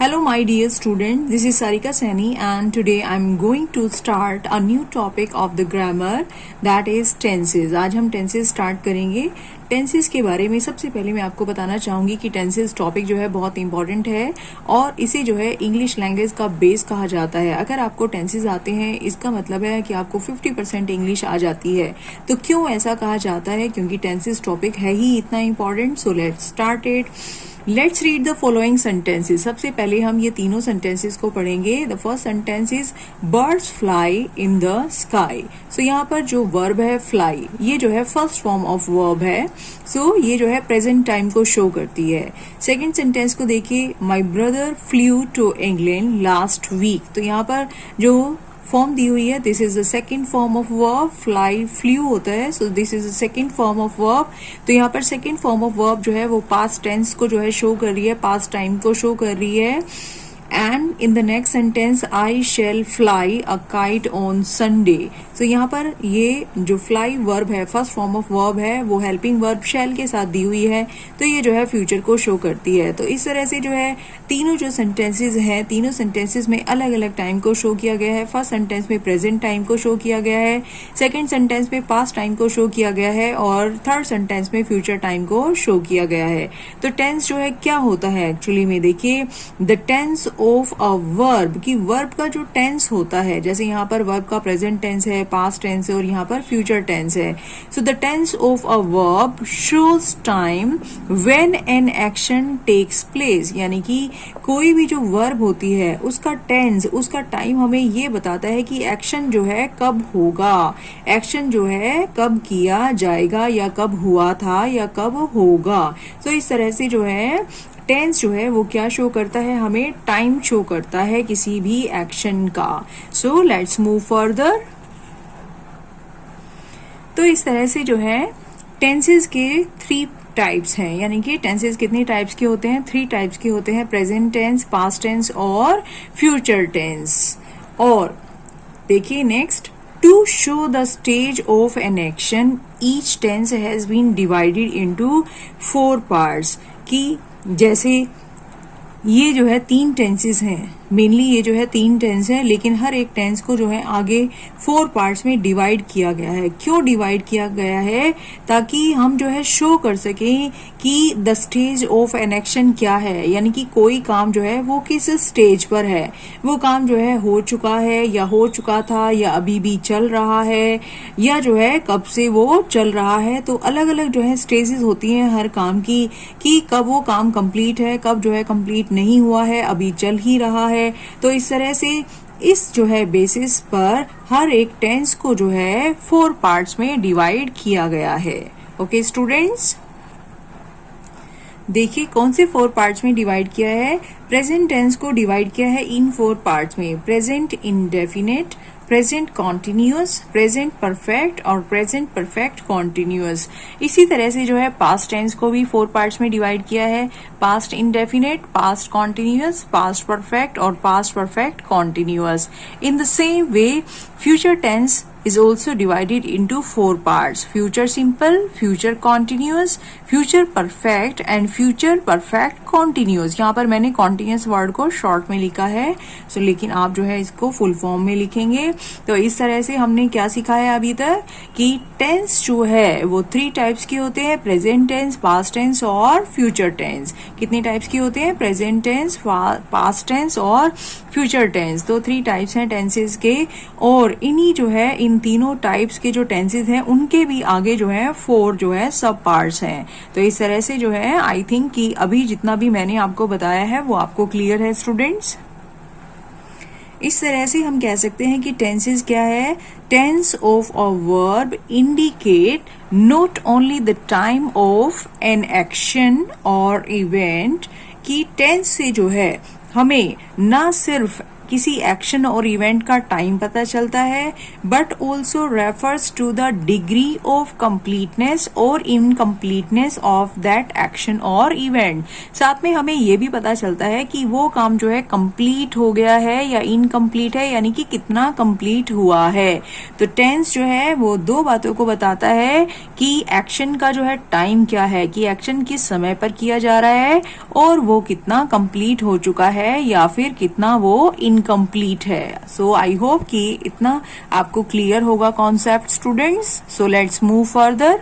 Hello, my dear student. This is Sarika Saini, and today I'm going to start a new topic of the grammar, that is tenses. आज हम tenses start करेंगे. Tenses के बारे में सबसे पहले मैं आपको बताना चाहूँगी कि टेंसेस टॉपिक जो है बहुत इंपॉर्टेंट है और इसे जो है इंग्लिश लैंग्वेज का बेस कहा जाता है. अगर आपको टेंसेस आते हैं इसका मतलब है कि आपको 50% इंग्लिश आ जाती है. तो क्यों ऐसा कहा जाता है? क्योंकि टेंसेस टॉपिक है ही इतना important. So let's start it. Let's read the following sentences. सबसे पहले हम ये तीनों सेंटेंसेस को पढ़ेंगे. The first sentence is birds fly in the sky. So यहाँ पर जो वर्ब है फ्लाई, ये जो है फर्स्ट फॉर्म ऑफ वर्ब है. सो ये जो है प्रेजेंट टाइम को शो करती है. सेकेंड सेंटेंस को देखिए, my brother flew to England last week. तो यहाँ पर जो फॉर्म दी हुई है, this is the second form of verb. Fly flew होता है, so this is the second form of verb. तो यहाँ पर सेकेंड फॉर्म ऑफ वर्ब जो है वो पास्ट टेंस को जो है शो कर रही है, पास्ट टाइम को शो कर रही है. And in the next sentence, I shall fly a kite on Sunday. So यहाँ पर ये जो फ्लाई वर्ब है, फर्स्ट फॉर्म ऑफ वर्ब है, वो हेल्पिंग वर्ब शेल के साथ दी हुई है. तो ये जो है फ्यूचर को शो करती है. तो इस तरह से जो है तीनों जो सेंटेंसेस हैं, तीनों सेंटेंसेस में अलग अलग टाइम को शो किया गया है. फर्स्ट सेंटेंस में प्रेजेंट टाइम को शो किया गया है, सेकेंड सेंटेंस में पास्ट टाइम को शो किया गया है और थर्ड सेंटेंस में फ्यूचर टाइम को शो किया गया है. तो टेंस जो है क्या होता है एक्चुअली में, देखिए the tense of a verb, की वर्ब का जो टेंस होता है, जैसे यहाँ पर वर्ब का प्रेजेंट टेंस है, पास्ट टेंस है और यहाँ पर फ्यूचर टेंस है. So the tense of a verb shows time when an action takes place. यानी कि कोई भी जो वर्ब होती है उसका टेंस, उसका टाइम हमें ये बताता है कि एक्शन जो है कब होगा, एक्शन जो है कब किया जाएगा या कब हुआ था या कब होगा. तो इस तरह से जो है टेंस जो है वो क्या शो करता है, हमें टाइम शो करता है किसी भी एक्शन का. So let's move further. तो इस तरह से जो है टेंसेस के 3 टाइप्स हैं. यानी कि टेंसेस कितने टाइप्स के होते हैं? 3 टाइप्स के होते हैं, प्रेजेंट टेंस, पास्ट टेंस और फ्यूचर टेंस. और देखिए next, to show the stage of an action each tense has been divided into 4 parts. कि जैसे ये जो है 3 टेंसेस हैं, मेनली ये जो है 3 टेंस है, लेकिन हर एक टेंस को जो है आगे 4 पार्ट्स में डिवाइड किया गया है. क्यों डिवाइड किया गया है? ताकि हम जो है शो कर सकें कि the stage of an action क्या है. यानी कि कोई काम जो है वो किस स्टेज पर है, वो काम जो है हो चुका है या हो चुका था या अभी भी चल रहा है या जो है कब से वो चल रहा है. तो अलग अलग जो है स्टेजेस होती हैं हर काम की, कि कब वो काम कंप्लीट है, कब जो है कंप्लीट नहीं हुआ है, अभी चल ही रहा है. तो इस तरह से इस जो है बेसिस पर हर एक टेंस को जो है 4 पार्ट्स में डिवाइड किया गया है. ओके स्टूडेंट्स, देखिए कौन से 4 पार्ट्स में डिवाइड किया है. प्रेजेंट टेंस को डिवाइड किया है इन 4 पार्ट्स में, present indefinite, present continuous, present perfect और प्रेजेंट परफेक्ट कॉन्टिन्यूअस. इसी तरह से जो है पास्ट टेंस को भी 4 पार्ट्स में डिवाइड किया है, past indefinite, past continuous, past perfect और past perfect continuous. In the same way future tense is also divided into 4 parts, future simple, future continuous, future perfect and future perfect continuous. यहाँ पर मैंने continuous word को short में लिखा है, सो लेकिन आप जो है इसको फुल फॉर्म में लिखेंगे. तो इस तरह से हमने क्या सीखा है अभी तक कि टेंस जो है वो 3 टाइप्स के होते हैं, प्रेजेंट टेंस, पास्ट टेंस और फ्यूचर टेंस. कितने टाइप्स के होते हैं? प्रेजेंट टेंस, पास्ट टेंस और फ्यूचर टेंस. तो 3 टाइप्स हैं टेंसेस के, और इन्हीं जो है इन तीनों टाइप्स के जो टेंसेस हैं उनके भी आगे जो है 4 जो है सब पार्ट्स हैं. तो इस तरह से जो है आई थिंक कि अभी जितना भी मैंने आपको बताया है वो आपको क्लियर है स्टूडेंट्स. इस तरह से हम कह सकते हैं कि टेंसेस क्या है, tense of a verb indicate not only the time of an action और इवेंट. कि टेंस से जो है हमें ना सिर्फ किसी एक्शन और इवेंट का टाइम पता चलता है, but also refers to the degree of completeness और इनकम्प्लीटनेस ऑफ दैट एक्शन और इवेंट। साथ में हमें ये भी पता चलता है कि वो काम जो है कंप्लीट हो गया है या इनकम्प्लीट है, यानी कि कितना कंप्लीट हुआ है। तो टेंस जो है वो दो बातों को बताता है कि एक्शन का जो है टाइम क्या है, कि एक्शन किस समय पर किया जा रहा है और वो कितना कंप्लीट हो चुका है या फिर कितना वो इनकम्प्लीट है। सो आई होप कि इतना आपको क्लियर होगा concept students. So let's move further.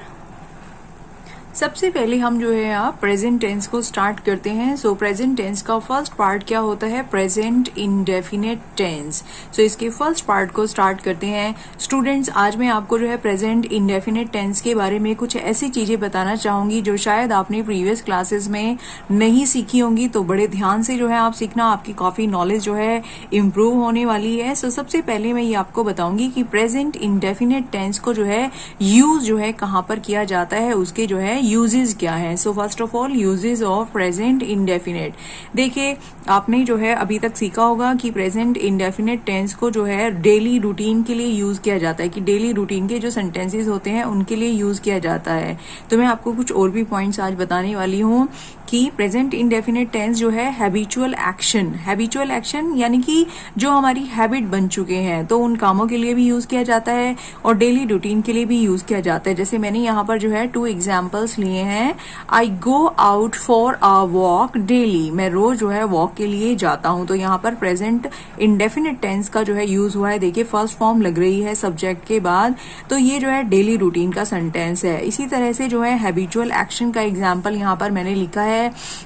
सबसे पहले हम जो है आप प्रेजेंट टेंस को स्टार्ट करते हैं। सो प्रेजेंट टेंस का फर्स्ट पार्ट क्या होता है, प्रेजेंट इंडेफिनिट टेंस। सो इसके फर्स्ट पार्ट को स्टार्ट करते हैं। स्टूडेंट्स, आज मैं आपको जो है प्रेजेंट इंडेफिनिट टेंस के बारे में कुछ ऐसी चीजें बताना चाहूंगी जो शायद आपने प्रीवियस क्लासेस में नहीं सीखी होंगी, तो बड़े ध्यान से जो है आप सीखना, आपकी काफी नॉलेज जो है इम्प्रूव होने वाली है। सो सबसे पहले मैं ये आपको बताऊंगी कि प्रेजेंट इंडेफिनिट टेंस को जो है यूज जो है कहाँ पर किया जाता है, उसके जो है यूजेस क्या है। So first of all uses of present indefinite. देखिए, आपने जो है अभी तक सीखा होगा कि प्रेजेंट इंडेफिनिट टेंस को जो है डेली रूटीन के लिए यूज किया जाता है, कि डेली रूटीन के जो सेंटेंसेस होते हैं उनके लिए यूज किया जाता है। तो मैं आपको कुछ और भी पॉइंट्स आज बताने वाली हूँ कि प्रेजेंट इंडेफिनिट टेंस जो है हैबिचुअल एक्शन यानी कि जो हमारी हैबिट बन चुके हैं, तो उन कामों के लिए भी यूज किया जाता है और डेली रूटीन के लिए भी यूज किया जाता है। जैसे मैंने यहाँ पर जो है 2 एग्जाम्पल्स लिए हैं। I go out for a walk daily, मैं रोज जो है वॉक के लिए जाता हूँ। तो यहाँ पर प्रेजेंट इंडेफिनिट टेंस का जो है यूज हुआ है। देखिए, फर्स्ट फॉर्म लग रही है सब्जेक्ट के बाद, तो ये जो है डेली रूटीन का सेंटेंस है। इसी तरह से जो है हैबिचुअल एक्शन का एग्जाम्पल यहाँ पर मैंने लिखा है,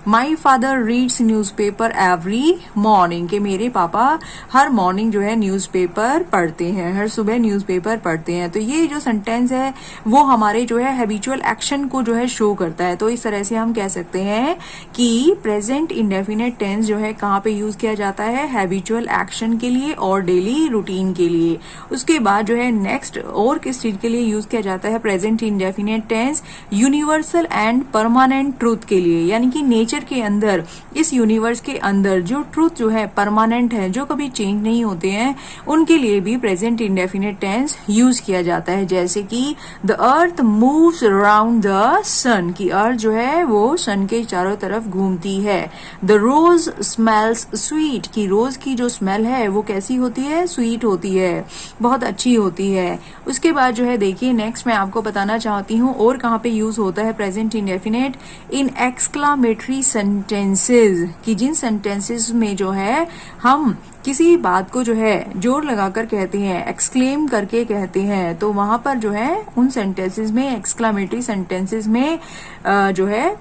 my father reads newspaper every morning, के मेरे पापा हर मॉर्निंग जो है न्यूज़पेपर पढ़ते हैं, हर सुबह न्यूज़पेपर पढ़ते हैं। तो ये जो सेंटेंस है वो हमारे जो है हैबिचुअल एक्शन को जो है शो करता है। तो इस तरह से हम कह सकते हैं कि प्रेजेंट इंडेफिनिट टेंस जो है कहाँ पे यूज किया जाता है, हैबिचुअल एक्शन के लिए और डेली रूटीन के लिए। उसके बाद जो है नेक्स्ट और किस चीज के लिए यूज किया जाता है present indefinite tense, universal and permanent truth के लिए, यानी कि नेचर के अंदर, इस यूनिवर्स के अंदर जो ट्रूथ जो है परमानेंट है, जो कभी चेंज नहीं होते हैं, उनके लिए भी प्रेजेंट इंडेफिनिट टेंस यूज किया जाता है। जैसे कि the earth moves around the sun, की अर्थ जो है वो सन के चारों तरफ घूमती है। द रोज स्मेल्स स्वीट, की रोज की जो स्मेल है वो कैसी होती है, स्वीट होती है, बहुत अच्छी होती है। उसके बाद जो है देखिए नेक्स्ट मैं आपको बताना चाहती हूँ और कहाँ पे यूज होता है प्रेजेंट इंडेफिनिट, इन एक्सक्लामेटरी सेंटेंसेस, कि जिन सेंटेंसेस में जो है हम किसी बात को जो है जोर लगाकर कहते हैं, एक्सक्लेम करके कहते हैं, तो वहां पर जो है उन सेंटेंसेस में, एक्सक्लामेटरी सेंटेंसेस में जो है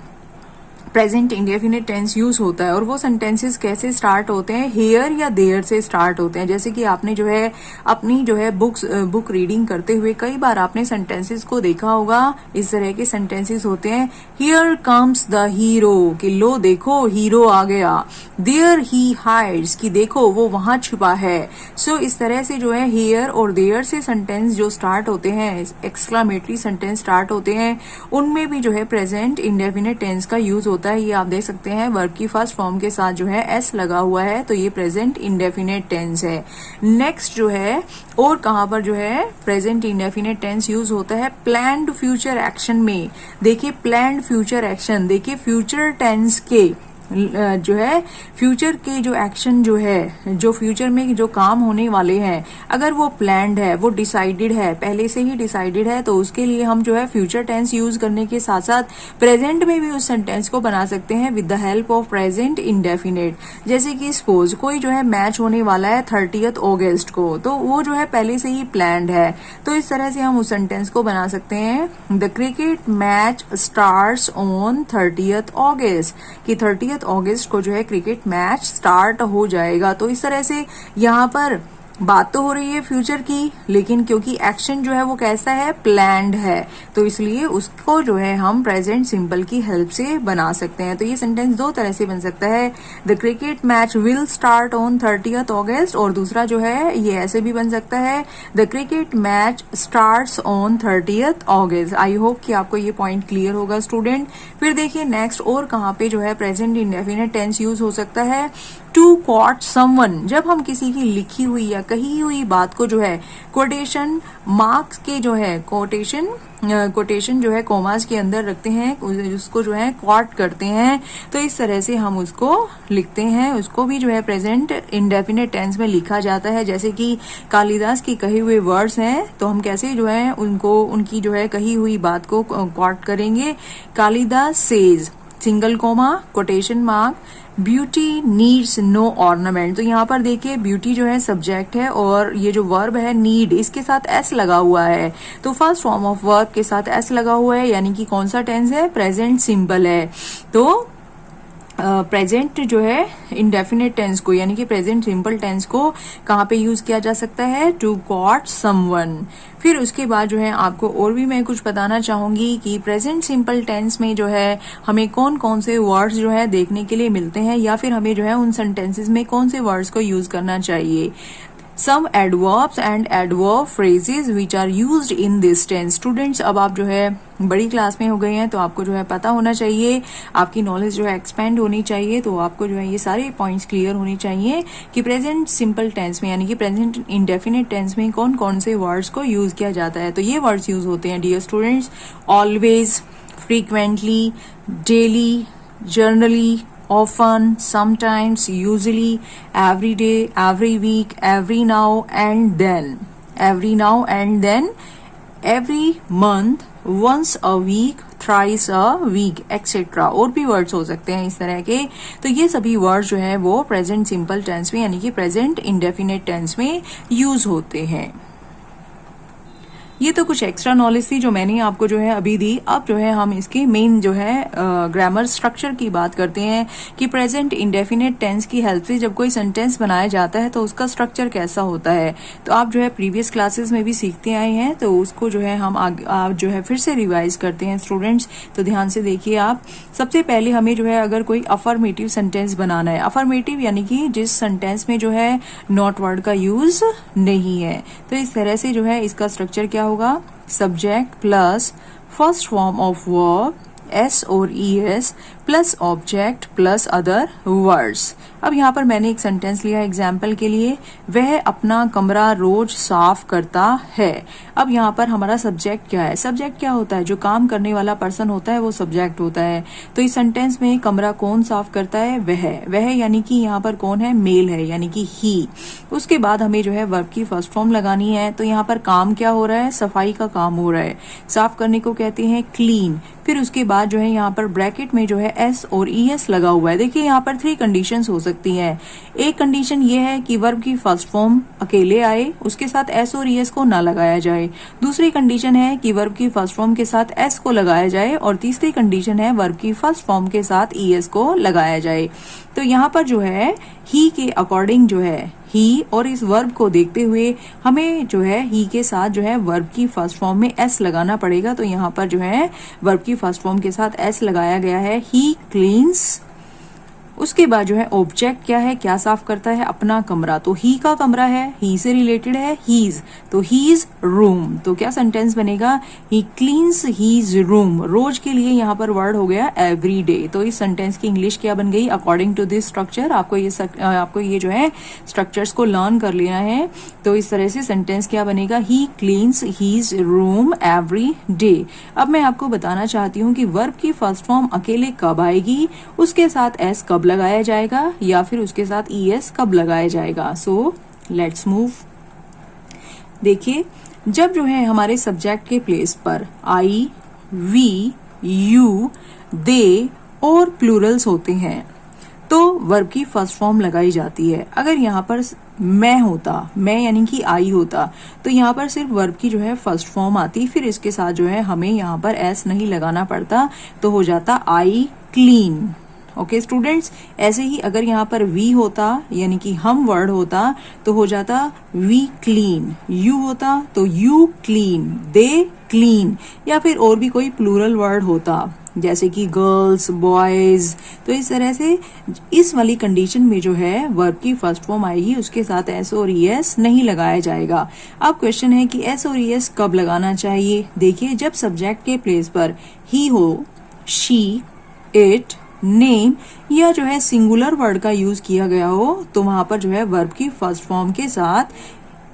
प्रेजेंट इंडेफिनिट टेंस यूज होता है। और वो सेंटेंसेस कैसे स्टार्ट होते हैं, हियर या देयर से स्टार्ट होते हैं। जैसे कि आपने जो है अपनी जो है बुक रीडिंग करते हुए कई बार आपने सेंटेंसेस को देखा होगा, इस तरह के सेंटेंसेस होते हैं, हियर कम्स द हीरो, कि लो देखो हीरो आ गया, देयर ही हाइड्स, कि देखो वो वहां छुपा है। सो इस तरह से जो है हियर और देयर से सेंटेंस जो स्टार्ट होते हैं, एक्सक्लामेटरी सेंटेंस स्टार्ट होते हैं, उनमें भी जो है प्रेजेंट इंडेफिनिट टेंस का यूज होता है। ये आप देख सकते हैं वर्ब की फर्स्ट फॉर्म के साथ जो है एस लगा हुआ है, तो ये प्रेजेंट इंडेफिनिट टेंस है। नेक्स्ट जो है और कहां पर जो है प्रेजेंट इंडेफिनिट टेंस यूज होता है, प्लान्ड फ्यूचर एक्शन में। देखिए प्लान्ड फ्यूचर एक्शन, देखिए फ्यूचर टेंस के जो है फ्यूचर के जो एक्शन जो है, जो फ्यूचर में जो काम होने वाले हैं, अगर वो प्लान्ड है, वो डिसाइडेड है, पहले से ही डिसाइडेड है, तो उसके लिए हम जो है फ्यूचर टेंस यूज करने के साथ साथ प्रेजेंट में भी उस सेंटेंस को बना सकते हैं with the help of present indefinite. जैसे कि सपोज कोई जो है मैच होने वाला है 30 अगस्त को, तो वो जो है पहले से ही प्लान्ड है, तो इस तरह से हम उस सेंटेंस को बना सकते हैं, the cricket match starts on 30 अगस्त, कि 30 अगस्त को जो है क्रिकेट मैच स्टार्ट हो जाएगा। तो इस तरह से यहाँ पर बात तो हो रही है फ्यूचर की, लेकिन क्योंकि एक्शन जो है वो कैसा है, प्लान्ड है, तो इसलिए उसको जो है हम प्रेजेंट सिंपल की हेल्प से बना सकते हैं। तो ये सेंटेंस दो तरह से बन सकता है, the cricket match will start on 30 अगस्त, और दूसरा जो है ये ऐसे भी बन सकता है, the cricket match starts on 30 August. I hope कि आपको ये पॉइंट क्लियर होगा स्टूडेंट। फिर देखिए नेक्स्ट और कहाँ पे जो है प्रेजेंट इंडेफिनिट टेंस यूज हो सकता है, टू कोट समवन, जब हम किसी की लिखी हुई या कही हुई बात को जो है कोटेशन मार्क्स के जो है कोटेशन जो है कॉमास के अंदर रखते हैं, उसको जो है कोट करते हैं, तो इस तरह से हम उसको लिखते हैं। उसको भी जो है प्रेजेंट इंडेफिनिट टेंस में लिखा जाता है। जैसे कि कालिदास की कहे हुए वर्ड्स हैं, तो हम कैसे जो है उनको उनकी जो है कही हुई बात को कोट करेंगे। Kalidas says single comma quotation mark beauty needs no ornament. तो यहाँ पर देखिए ब्यूटी जो है सब्जेक्ट है और ये जो वर्ब है नीड, इसके साथ एस लगा हुआ है। तो फर्स्ट फॉर्म ऑफ वर्ब के साथ एस लगा हुआ है, यानी कि कौन सा टेंस है, प्रेजेंट सिंपल है। तो प्रेजेंट जो है इंडेफिनिट टेंस को यानी कि प्रेजेंट सिंपल टेंस को कहाँ पे यूज किया जा सकता है, टू कोट समवन। फिर उसके बाद जो है आपको और भी मैं कुछ बताना चाहूंगी कि प्रेजेंट सिंपल टेंस में जो है हमें कौन कौन से वर्ड्स जो है देखने के लिए मिलते हैं, या फिर हमें जो है उन सेंटेंसेस में कौन से वर्ड्स को यूज करना चाहिए। Some adverbs and adverb phrases which are used in this tense. Students, अब आप जो है बड़ी क्लास में हो गए हैं, तो आपको जो है पता होना चाहिए, आपकी नॉलेज जो है एक्सपेंड होनी चाहिए, तो आपको जो है ये सारे पॉइंट्स क्लियर होने चाहिए कि प्रेजेंट सिंपल टेंस में यानी कि प्रेजेंट इंडेफिनिट टेंस में कौन कौन से वर्ड्स को यूज किया जाता है। तो ये वर्ड्स यूज होते हैं dear students, always, frequently, daily, generally, often, sometimes, usually, every day, every week, every now and then, every now and then, every month, once a week, thrice a week, etc. और भी words हो सकते हैं इस तरह के। तो ये सभी वर्ड्स जो है वो प्रेजेंट सिंपल टेंस में यानी कि प्रेजेंट इंडेफिनिट टेंस में यूज होते हैं। ये तो कुछ एक्स्ट्रा नॉलेज थी जो मैंने आपको जो है अभी दी। अब जो है हम इसके मेन जो है ग्रामर स्ट्रक्चर की बात करते हैं कि प्रेजेंट इंडेफिनिट टेंस की हेल्प से जब कोई सेंटेंस बनाया जाता है तो उसका स्ट्रक्चर कैसा होता है। तो आप जो है प्रीवियस क्लासेस में भी सीखते आए हैं, तो उसको जो है हम आप जो है फिर से रिवाइज करते हैं स्टूडेंट्स। तो ध्यान से देखिए आप, सबसे पहले हमें जो है अगर कोई अफर्मेटिव सेंटेंस बनाना है, अफर्मेटिव यानी कि जिस सेंटेंस में जो है नॉट वर्ड का यूज नहीं है, तो इस तरह से जो है इसका स्ट्रक्चर क्या होगा, subject plus first form of verb S और E S plus object plus other words. अब यहाँ पर मैंने एक सेंटेंस लिया एग्जाम्पल के लिए, वह अपना कमरा रोज साफ करता है। अब यहाँ पर हमारा सब्जेक्ट क्या है, सब्जेक्ट क्या होता है, जो काम करने वाला पर्सन होता है वो सब्जेक्ट होता है। तो इस सेंटेंस में कमरा कौन साफ करता है, वह यानी कि यहाँ पर कौन है, मेल है यानी कि ही। उसके बाद हमें जो है वर्ब की फर्स्ट फॉर्म लगानी है। तो यहाँ पर काम क्या हो रहा है, सफाई का काम हो रहा है, साफ करने को कहते हैं क्लीन। फिर उसके बाद जो है यहाँ पर ब्रैकेट में जो है एस और ई एस लगा हुआ है। देखिए यहाँ पर 3 कंडीशंस हो सकती हैं। एक कंडीशन ये है कि वर्ब की फर्स्ट फॉर्म अकेले आए, उसके साथ एस और ई एस को ना लगाया जाए। दूसरी कंडीशन है कि वर्ब की फर्स्ट फॉर्म के साथ एस को लगाया जाए, और तीसरी कंडीशन है वर्ब की फर्स्ट फॉर्म के साथ ई एस को लगाया जाए। तो यहाँ पर जो है ही के अकॉर्डिंग जो है ही और इस वर्ब को देखते हुए हमें जो है ही के साथ जो है वर्ब की फर्स्ट फॉर्म में एस लगाना पड़ेगा। तो यहाँ पर जो है वर्ब की फर्स्ट फॉर्म के साथ एस लगाया गया है, ही क्लीन्स। उसके बाद जो है ऑब्जेक्ट क्या है, क्या साफ करता है, अपना कमरा। तो ही का कमरा है, ही से रिलेटेड है हीज, तो हीज रूम। तो क्या सेंटेंस बनेगा, ही क्लीन्स हीज रूम। रोज के लिए यहाँ पर वर्ड हो गया एवरी डे। तो इस सेंटेंस की इंग्लिश क्या बन गई, अकॉर्डिंग टू दिस स्ट्रक्चर। आपको ये जो है स्ट्रक्चर्स को लर्न कर लेना है। तो इस तरह से सेंटेंस क्या बनेगा, he cleans his room every day. अब मैं आपको बताना चाहती हूँ कि वर्ब की फर्स्ट फॉर्म अकेले कब आएगी, उसके साथ एस कब लगाया जाएगा, या फिर उसके साथ ई एस कब लगाया जाएगा। So let's move. देखिए जब जो है हमारे सब्जेक्ट के प्लेस पर आई, वी, यू, दे और प्लूरल्स होते हैं तो वर्ब की फर्स्ट फॉर्म लगाई जाती है। अगर यहाँ पर मैं होता, मैं यानी कि आई होता, तो यहाँ पर सिर्फ वर्ब की जो है फर्स्ट फॉर्म आती, फिर इसके साथ जो है हमें यहाँ पर एस नहीं लगाना पड़ता, तो हो जाता आई क्लीन। ओके स्टूडेंट्स, ऐसे ही अगर यहाँ पर वी होता यानी कि हम वर्ड होता तो हो जाता वी क्लीन, यू होता तो यू क्लीन, दे क्लीन, या फिर और भी कोई प्लूरल वर्ड होता जैसे कि गर्ल्स, बॉयज। तो इस तरह से इस वाली कंडीशन में जो है वर्ब की फर्स्ट फॉर्म आएगी, उसके साथ एस और ई एस नहीं लगाया जाएगा। अब क्वेश्चन है कि एस और ई एस कब लगाना चाहिए। देखिए जब सब्जेक्ट के प्लेस पर ही हो, शी, इट, नेम या जो है सिंगुलर वर्ड का यूज किया गया हो तो वहां पर जो है वर्ब की फर्स्ट फॉर्म के साथ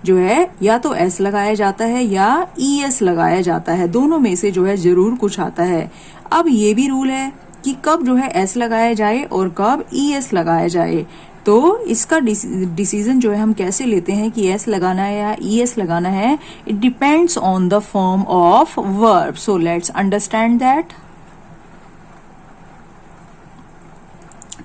जो है या तो एस लगाया जाता है या ईएस लगाया जाता है, दोनों में से जो है जरूर कुछ आता है। अब ये भी रूल है कि कब जो है एस लगाया जाए और कब ईएस लगाया जाए। तो इसका डिसीजन जो है हम कैसे लेते हैं कि एस लगाना है या ईएस लगाना है, it depends on the form of verb. So let's understand that.